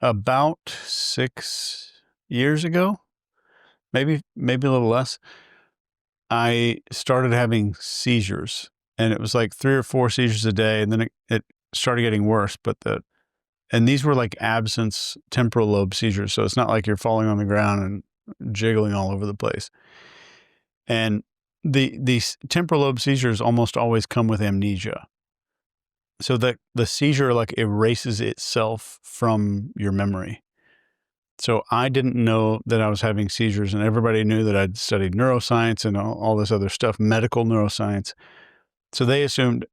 About 6 years ago, maybe a little less, I started having seizures, and it was like 3 or 4 seizures a day, and then it started getting worse. And these were like absence temporal lobe seizures, so it's not like you're falling on the ground and jiggling all over the place. And these temporal lobe seizures almost always come with amnesia. So that the seizure like erases itself from your memory. So I didn't know that I was having seizures, and everybody knew that I'd studied neuroscience and all this other stuff, medical neuroscience. So they assumed,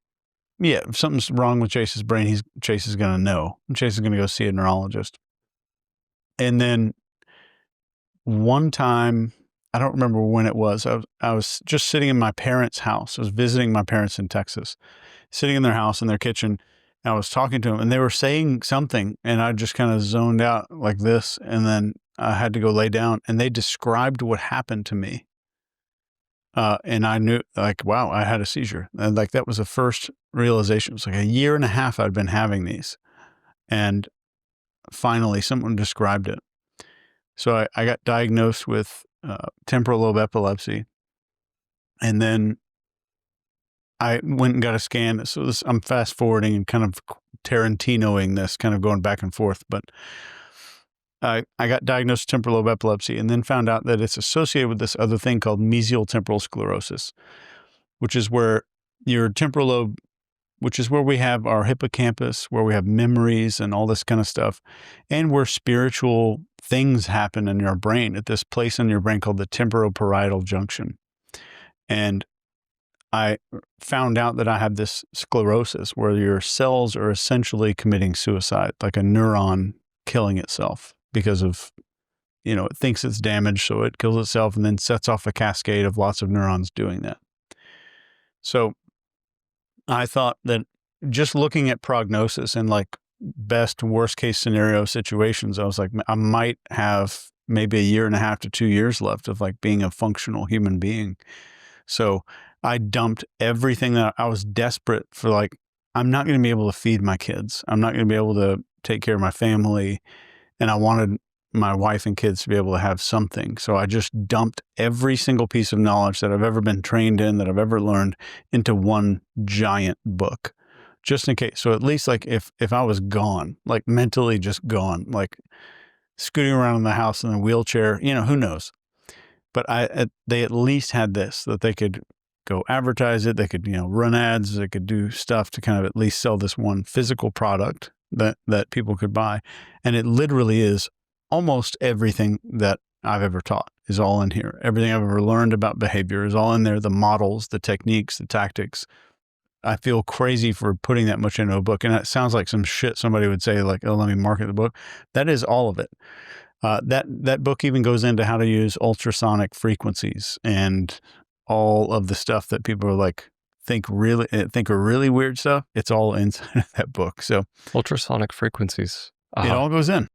yeah, if something's wrong with Chase's brain, Chase is going to know. Chase is going to go see a neurologist. And then one time, I don't remember when it was, I was just sitting in my parents' house. I was visiting my parents in Texas, sitting in their house, in their kitchen. And I was talking to them, and they were saying something, and I just kind of zoned out like this. And then I had to go lay down, and they described what happened to me. And I knew, like, wow, I had a seizure. And like, that was the first realization. It was like 1.5 years I'd been having these. And finally someone described it. So I got diagnosed with temporal lobe epilepsy. And then I went and got a scan. So I'm fast forwarding and kind of Tarantinoing this, kind of going back and forth. But I got diagnosed with temporal lobe epilepsy, and then found out that it's associated with this other thing called mesial temporal sclerosis, which is where your temporal lobe, which is where we have our hippocampus, where we have memories and all this kind of stuff, and where spiritual things happen in your brain at this place in your brain called the temporoparietal junction. And I found out that I have this sclerosis where your cells are essentially committing suicide, like a neuron killing itself because of, it thinks it's damaged, so it kills itself and then sets off a cascade of lots of neurons doing that. So I thought that just looking at prognosis and like best worst case scenario situations, I was like, I might have maybe 1.5 years to 2 years left of like being a functional human being. So I dumped everything that I was desperate for. Like, I'm not going to be able to feed my kids. I'm not going to be able to take care of my family. And I wanted my wife and kids to be able to have something. So I just dumped every single piece of knowledge that I've ever been trained in, that I've ever learned, into one giant book, just in case. So at least like if I was gone, like mentally just gone, like scooting around in the house in a wheelchair, who knows? But they at least had this, that they could go advertise it. They could, run ads. They could do stuff to kind of at least sell this one physical product that people could buy. And it literally is almost everything that I've ever taught is all in here. Everything I've ever learned about behavior is all in there. The models, the techniques, the tactics. I feel crazy for putting that much into a book. And it sounds like some shit somebody would say, like, oh, let me market the book. That is all of it. That book even goes into how to use ultrasonic frequencies and all of the stuff that people are like, think are really weird stuff. It's all inside of that book. So ultrasonic frequencies. It all goes in.